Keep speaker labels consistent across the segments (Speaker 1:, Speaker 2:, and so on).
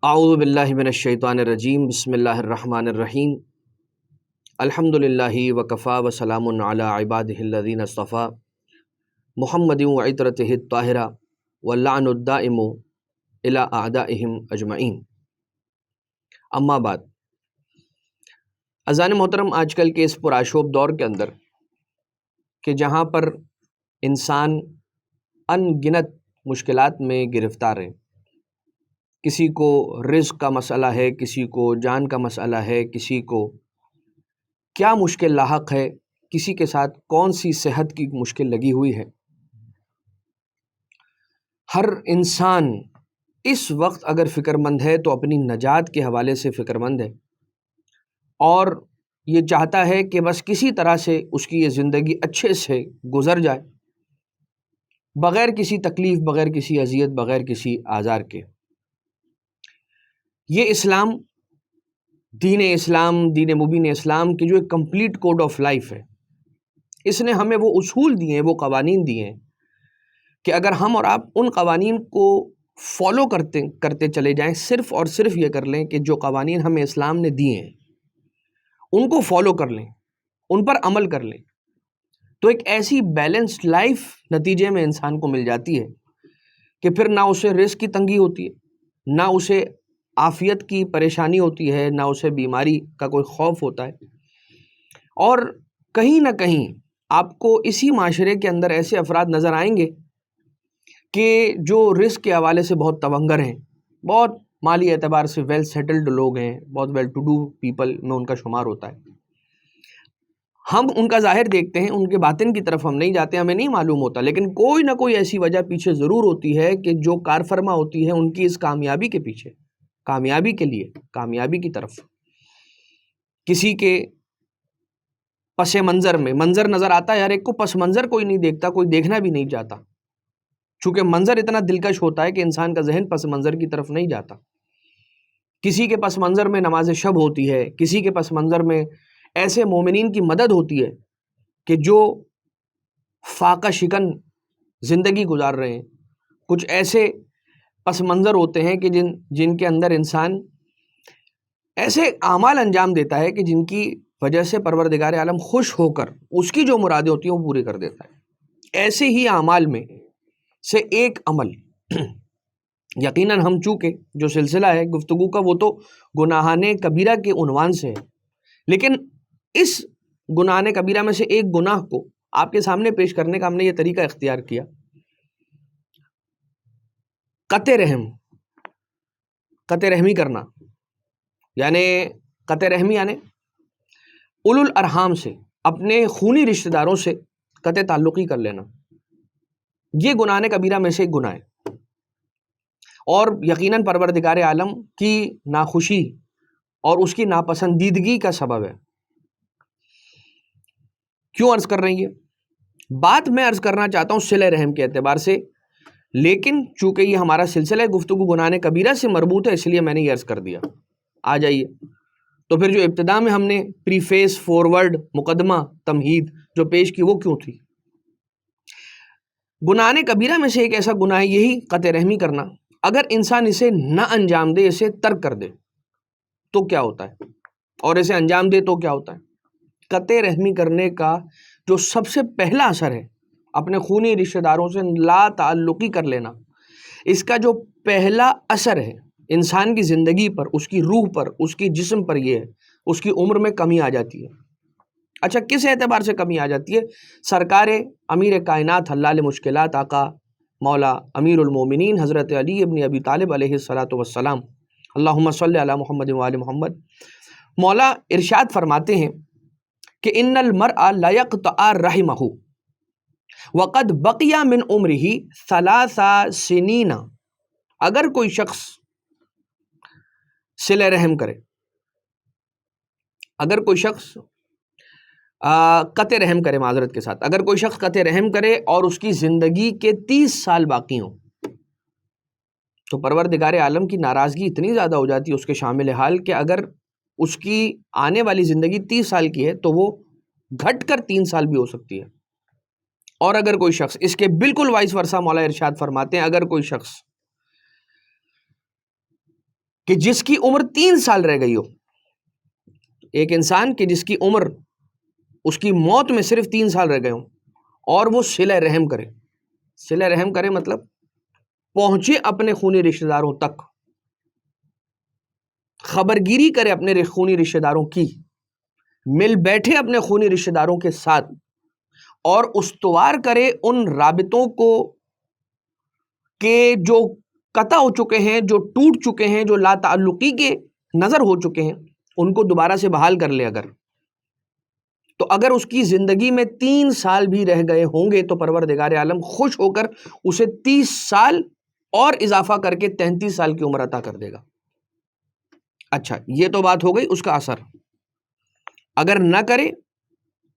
Speaker 1: اعوذ باللہ من الشیطان الرجیم بسم اللہ الرحمن الرحیم الحمد للہ وکفا وسلام علی عبادہ الذین اصطفیٰ محمد وعطرتہ الطاہرہ واللعن الدائم الی اعدائہم اجمعین اما بعد۔ اذان محترم، آج کل کے اس پرآشوب دور کے اندر کہ جہاں پر انسان ان گنت مشکلات میں گرفتار ہیں، کسی کو رزق کا مسئلہ ہے، کسی کو جان کا مسئلہ ہے، کسی کو کیا مشکل لاحق ہے، کسی کے ساتھ کون سی صحت کی مشکل لگی ہوئی ہے۔ ہر انسان اس وقت اگر فکر مند ہے تو اپنی نجات کے حوالے سے فکر مند ہے اور یہ چاہتا ہے کہ بس کسی طرح سے اس کی یہ زندگی اچھے سے گزر جائے، بغیر کسی تکلیف، بغیر کسی اذیت، بغیر کسی آزار کے۔ یہ اسلام، دین مبین اسلام کی جو ایک کمپلیٹ کوڈ آف لائف ہے، اس نے ہمیں وہ اصول دیے ہیں، وہ قوانین دیے ہیں کہ اگر ہم اور آپ ان قوانین کو فالو کرتے چلے جائیں، صرف اور صرف یہ کر لیں کہ جو قوانین ہمیں اسلام نے دیے ہیں ان کو فالو کر لیں، ان پر عمل کر لیں، تو ایک ایسی بیلنسڈ لائف نتیجے میں انسان کو مل جاتی ہے کہ پھر نہ اسے رزق کی تنگی ہوتی ہے، نہ اسے عافیت کی پریشانی ہوتی ہے، نہ اسے بیماری کا کوئی خوف ہوتا ہے۔ اور کہیں نہ کہیں آپ کو اسی معاشرے کے اندر ایسے افراد نظر آئیں گے کہ جو رزق کے حوالے سے بہت تونگر ہیں، بہت مالی اعتبار سے ویل سیٹلڈ لوگ ہیں، بہت ویل ٹو ڈو پیپل میں ان کا شمار ہوتا ہے۔ ہم ان کا ظاہر دیکھتے ہیں، ان کے باطن کی طرف ہم نہیں جاتے، ہمیں نہیں معلوم ہوتا، لیکن کوئی نہ کوئی ایسی وجہ پیچھے ضرور ہوتی ہے کہ جو کار فرما ہوتی ہے ان کی اس کامیابی کے پیچھے، کامیابی کے لیے، کامیابی کی طرف۔ کسی کے پس منظر میں منظر نظر آتا ہے، ہر ایک کو پس منظر کوئی نہیں دیکھتا، کوئی دیکھنا بھی نہیں چاہتا، چونکہ منظر اتنا دلکش ہوتا ہے کہ انسان کا ذہن پس منظر کی طرف نہیں جاتا۔ کسی کے پس منظر میں نماز شب ہوتی ہے، کسی کے پس منظر میں ایسے مومنین کی مدد ہوتی ہے کہ جو فاقہ شکن زندگی گزار رہے ہیں، کچھ ایسے پس منظر ہوتے ہیں کہ جن کے اندر انسان ایسے اعمال انجام دیتا ہے کہ جن کی وجہ سے پروردگار عالم خوش ہو کر اس کی جو مرادیں ہوتی ہیں وہ پوری کر دیتا ہے۔ ایسے ہی اعمال میں سے ایک عمل، یقیناً ہم چونکہ جو سلسلہ ہے گفتگو کا وہ تو گناہان کبیرہ کے عنوان سے ہے، لیکن اس گناہان کبیرہ میں سے ایک گناہ کو آپ کے سامنے پیش کرنے کا ہم نے یہ طریقہ اختیار کیا، قطع رحمی کرنا، یعنی قطع رحمی یعنی اولو الارحام سے، اپنے خونی رشتہ داروں سے قطع تعلقی کر لینا۔ یہ گناہ کبیرہ میں سے ایک گناہ ہے اور یقیناً پروردگار عالم کی ناخوشی اور اس کی ناپسندیدگی کا سبب ہے۔ کیوں عرض کر رہی ہے بات؟ میں عرض کرنا چاہتا ہوں صلہ رحم کے اعتبار سے، لیکن چونکہ یہ ہمارا سلسلہ گفتگو گناہ کبیرہ سے مربوط ہے، اس لیے میں نے یہ عرض کر دیا۔ آ جائیے تو پھر جو ابتدا میں ہم نے پریفیس، فورورڈ، مقدمہ، تمہید جو پیش کی وہ کیوں تھی؟ گناہ کبیرہ میں سے ایک ایسا گناہ ہے یہی قطع رحمی کرنا۔ اگر انسان اسے نہ انجام دے، اسے ترک کر دے تو کیا ہوتا ہے، اور اسے انجام دے تو کیا ہوتا ہے؟ قطع رحمی کرنے کا جو سب سے پہلا اثر ہے، اپنے خونی رشتہ داروں سے لا تعلقی کر لینا، اس کا جو پہلا اثر ہے انسان کی زندگی پر، اس کی روح پر، اس کی جسم پر، یہ ہے اس کی عمر میں کمی آ جاتی ہے۔ اچھا، کس اعتبار سے کمی آ جاتی ہے؟ سرکار امیر کائنات حلال مشکلات آقا مولا امیر المومنین حضرت علی ابن ابی طالب علیہ الصلاۃ والسلام، اللہم صلی علی محمد وآل محمد، مولا ارشاد فرماتے ہیں کہ ان المرء لا یقطع رحمہ وقد بقی من عمرہ 3 سنین، اگر کوئی شخص صلہ رحم کرے، اگر کوئی شخص قطع رحم کرے، معذرت کے ساتھ، اگر کوئی شخص قطع رحم کرے اور اس کی زندگی کے 30 سال باقی ہوں، تو پروردگار عالم کی ناراضگی اتنی زیادہ ہو جاتی ہے اس کے شامل حال کہ اگر اس کی آنے والی زندگی 30 سال کی ہے تو وہ گھٹ کر 3 سال بھی ہو سکتی ہے۔ اور اگر کوئی شخص اس کے بالکل وائس ورثہ، مولا ارشاد فرماتے ہیں اگر کوئی شخص کہ جس کی عمر 3 سال رہ گئی ہو، ایک انسان کہ جس کی عمر اس کی موت میں صرف 3 سال رہ گئے ہوں، اور وہ صلہ رحم کرے. صلہ رحم کرے مطلب پہنچے اپنے خونی رشتہ داروں تک، خبرگیری کرے اپنے خونی رشتہ داروں کی، مل بیٹھے اپنے خونی رشتہ داروں کے ساتھ، اور استوار کرے ان رابطوں کو کہ جو قطع ہو چکے ہیں، جو ٹوٹ چکے ہیں، جو لا تعلقی کے نظر ہو چکے ہیں، ان کو دوبارہ سے بحال کر لے. اگر اس کی زندگی میں 3 سال بھی رہ گئے ہوں گے تو پروردگار عالم خوش ہو کر اسے 30 سال اور اضافہ کر کے 33 سال کی عمر عطا کر دے گا. اچھا، یہ تو بات ہو گئی اس کا اثر. اگر نہ کرے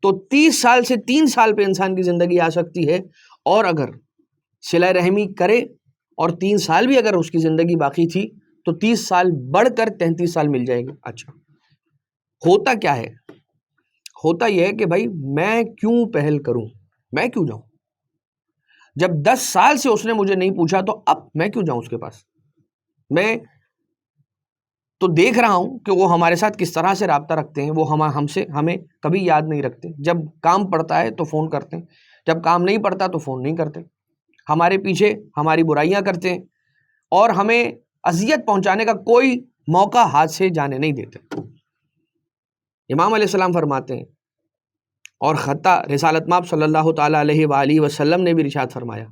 Speaker 1: تو 30 سال سے 3 سال پہ انسان کی زندگی آ سکتی ہے، اور اگر صلہ رحمی کرے اور 3 سال بھی اگر اس کی زندگی باقی تھی تو 30 سال بڑھ کر 33 سال مل جائے گی. اچھا، ہوتا کیا ہے؟ ہوتا یہ ہے کہ بھائی میں کیوں پہل کروں، میں کیوں جاؤں؟ جب 10 سال سے اس نے مجھے نہیں پوچھا تو اب میں کیوں جاؤں اس کے پاس؟ میں تو دیکھ رہا ہوں کہ وہ ہمارے ساتھ کس طرح سے رابطہ رکھتے ہیں. وہ ہمیں کبھی یاد نہیں رکھتے. جب کام پڑتا ہے تو فون کرتے ہیں، جب کام نہیں پڑتا تو فون نہیں کرتے. ہمارے پیچھے ہماری برائیاں کرتے ہیں اور ہمیں اذیت پہنچانے کا کوئی موقع ہاتھ سے جانے نہیں دیتے. امام علیہ السلام فرماتے ہیں، اور خطہ رسالت مآب صلی اللہ تعالی علیہ وآلہ وسلم نے بھی ارشاد فرمایا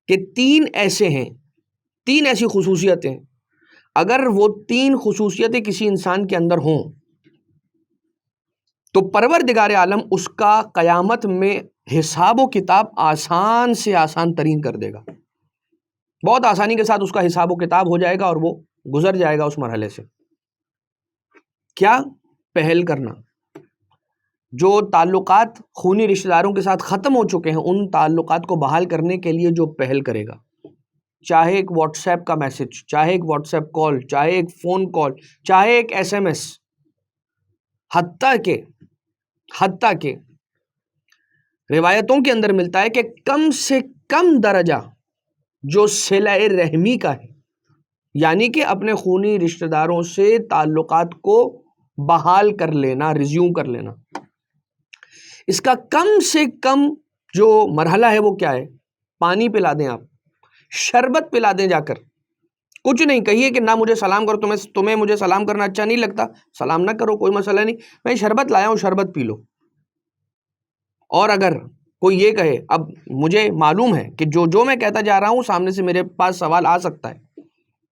Speaker 1: کہ 3 ایسے ہیں، 3 ایسی خصوصیتیں، اگر وہ 3 خصوصیتیں کسی انسان کے اندر ہوں تو پروردگار عالم اس کا قیامت میں حساب و کتاب آسان سے آسان ترین کر دے گا. بہت آسانی کے ساتھ اس کا حساب و کتاب ہو جائے گا اور وہ گزر جائے گا اس مرحلے سے. کیا؟ پہل کرنا. جو تعلقات خونی رشتہ داروں کے ساتھ ختم ہو چکے ہیں ان تعلقات کو بحال کرنے کے لیے جو پہل کرے گا، چاہے ایک واٹس ایپ کا میسج، چاہے ایک واٹس ایپ کال، چاہے ایک فون کال، چاہے ایک SMS، حتیٰ کہ روایتوں کے اندر ملتا ہے کہ کم سے کم درجہ جو صلہ رحمی کا ہے، یعنی کہ اپنے خونی رشتہ داروں سے تعلقات کو بحال کر لینا، ریزیوم کر لینا، اس کا کم سے کم جو مرحلہ ہے وہ کیا ہے؟ پانی پلا دیں، آپ شربت پلا دیں جا کر. کچھ نہیں کہیے کہ نہ مجھے سلام کرو، تمہیں مجھے سلام کرنا اچھا نہیں لگتا، سلام نہ کرو، کوئی مسئلہ نہیں، میں شربت لایا ہوں، شربت پی لو. اور اگر کوئی یہ کہے، اب مجھے معلوم ہے کہ جو میں کہتا جا رہا ہوں سامنے سے میرے پاس سوال آ سکتا ہے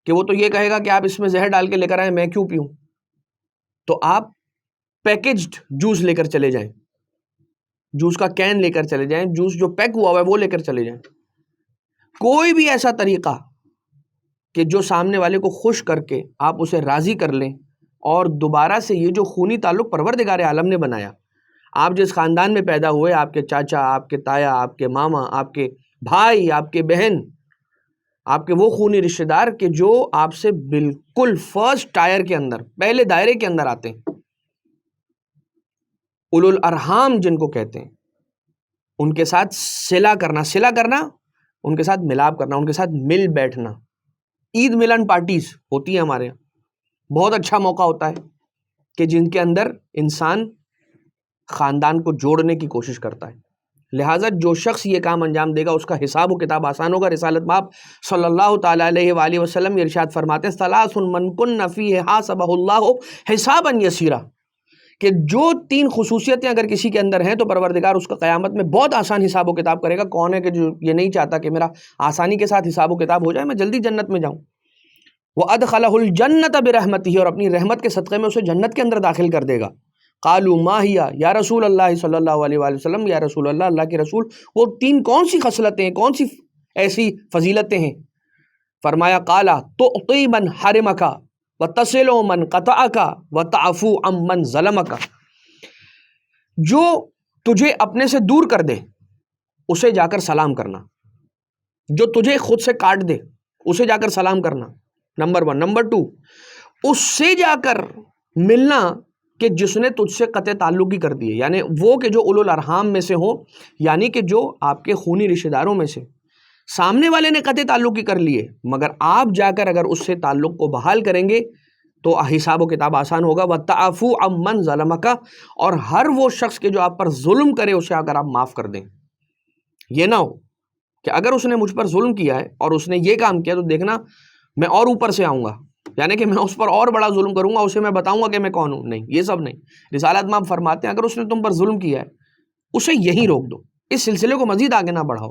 Speaker 1: کہ وہ تو یہ کہے گا کہ آپ اس میں زہر ڈال کے لے کر آئے، میں کیوں پیوں؟ تو آپ پیکجڈ جوس لے کر چلے جائیں، جوس کا کین لے کر چلے جائیں، جوس جو پیک ہوا ہوا ہے وہ لے کر چلے جائیں. کوئی بھی ایسا طریقہ کہ جو سامنے والے کو خوش کر کے آپ اسے راضی کر لیں، اور دوبارہ سے یہ جو خونی تعلق پروردگار عالم نے بنایا، آپ جس خاندان میں پیدا ہوئے، آپ کے چاچا، آپ کے تایا، آپ کے ماما، آپ کے بھائی، آپ کے بہن، آپ کے وہ خونی رشتہ دار کہ جو آپ سے بالکل فرسٹ ٹائر کے اندر، پہلے دائرے کے اندر آتے ہیں، اولو الارحام جن کو کہتے ہیں، ان کے ساتھ صلہ کرنا، ان کے ساتھ ملاپ کرنا، ان کے ساتھ مل بیٹھنا. عید ملن پارٹیز ہوتی ہیں ہمارے یہاں، بہت اچھا موقع ہوتا ہے کہ جن کے اندر انسان خاندان کو جوڑنے کی کوشش کرتا ہے. لہٰذا جو شخص یہ کام انجام دے گا اس کا حساب و کتاب آسان ہوگا. رسالت مآب صلی اللہ تعالی علیہ وآلہ وسلم ارشاد فرماتے ہیں، ثلاث من کن فیہ حاسبہ اللہ حسابا یسیرا، کہ جو 3 خصوصیتیں اگر کسی کے اندر ہیں تو پروردگار اس کا قیامت میں بہت آسان حساب و کتاب کرے گا. کون ہے کہ جو یہ نہیں چاہتا کہ میرا آسانی کے ساتھ حساب و کتاب ہو جائے، میں جلدی جنت میں جاؤں؟ وَأَدْخَلَهُ الْجَنَّةَ بِرَحْمَتِهِ، اور اپنی رحمت کے صدقے میں اسے جنت کے اندر داخل کر دے گا. قَالُوا مَا هِيَ یا رسول اللہ صلی اللہ علیہ وآلہ وسلم، یا رسول اللہ، اللہ کے رسول، وہ 3 کون سی خصلتیں ہیں، کون سی ایسی فضیلتیں ہیں؟ فرمایا قَالَ تُعْطِي مَنْ حَرِمَكَ وَتَصِلُ مَنْ قَطَعَكَ وَتَعْفُو عَمَّنْ ظَلَمَكَ، جو تجھے اپنے سے دور کر دے اسے جا کر سلام کرنا، جو تجھے خود سے کاٹ دے اسے جا کر سلام کرنا، نمبر 1. نمبر 2، اس سے جا کر ملنا کہ جس نے تجھ سے قطع تعلق ہی کر دیے، یعنی وہ کہ جو اولو الارحام میں سے ہوں، یعنی کہ جو آپ کے خونی رشتہ داروں میں سے سامنے والے نے قطع تعلقی کر لیے، مگر آپ جا کر اگر اس سے تعلق کو بحال کریں گے تو حساب و کتاب آسان ہوگا۔ وَتَعْفُوا عَمَّنْ ظَلَمَكَ، اور ہر وہ شخص کے جو آپ پر ظلم کرے اسے اگر آپ معاف کر دیں۔ یہ نہ ہو کہ اگر اس نے مجھ پر ظلم کیا ہے اور اس نے یہ کام کیا تو دیکھنا میں اور اوپر سے آؤں گا، یعنی کہ میں اس پر اور بڑا ظلم کروں گا، اسے میں بتاؤں گا کہ میں کون ہوں۔ نہیں، یہ سب نہیں۔ رسالت میں آپ فرماتے ہیں اگر اس نے تم پر ظلم کیا ہے اسے یہیں روک دو، اس سلسلے کو مزید آگے نہ بڑھاؤ،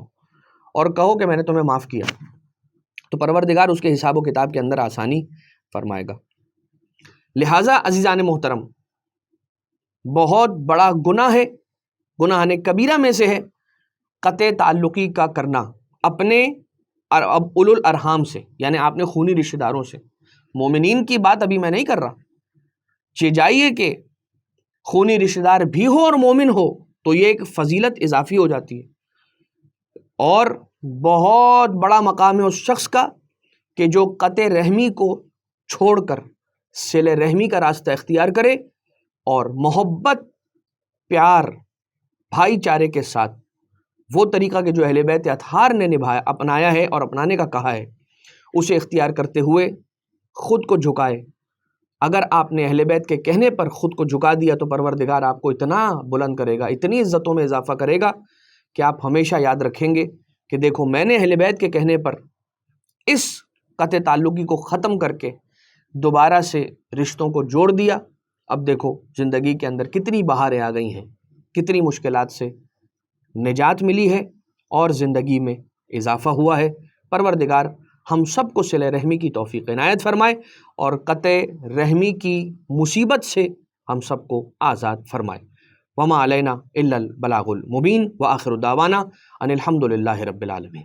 Speaker 1: اور کہو کہ میں نے تمہیں معاف کیا، تو پروردگار اس کے حساب و کتاب کے اندر آسانی فرمائے گا۔ لہٰذا عزیزان محترم، بہت بڑا گناہ ہے، گناہ کبیرہ میں سے ہے قطع تعلقی کا کرنا اپنے اولو الارحام سے، یعنی آپ نے خونی رشتہ داروں سے۔ مومنین کی بات ابھی میں نہیں کر رہا، چاہیے کہ خونی رشتہ دار بھی ہو اور مومن ہو تو یہ ایک فضیلت اضافی ہو جاتی ہے، اور بہت بڑا مقام ہے اس شخص کا کہ جو قطع رحمی کو چھوڑ کر صلہ رحمی کا راستہ اختیار کرے اور محبت، پیار، بھائی چارے کے ساتھ وہ طریقہ کہ جو اہل بیت اطہار نے اپنایا ہے اور اپنانے کا کہا ہے اسے اختیار کرتے ہوئے خود کو جھکائے۔ اگر آپ نے اہل بیت کے کہنے پر خود کو جھکا دیا تو پروردگار آپ کو اتنا بلند کرے گا، اتنی عزتوں میں اضافہ کرے گا کہ آپ ہمیشہ یاد رکھیں گے کہ دیکھو میں نے اہل بیت کے کہنے پر اس قطع تعلقی کو ختم کر کے دوبارہ سے رشتوں کو جوڑ دیا۔ اب دیکھو زندگی کے اندر کتنی بہاریں آ گئی ہیں، کتنی مشکلات سے نجات ملی ہے اور زندگی میں اضافہ ہوا ہے۔ پروردگار ہم سب کو صلہ رحمی کی توفیق عنایت فرمائے اور قطع رحمی کی مصیبت سے ہم سب کو آزاد فرمائے۔ وما علینا الا البلاغ المبین، وآخر دعوانا ان الحمد للہ رب العالمین۔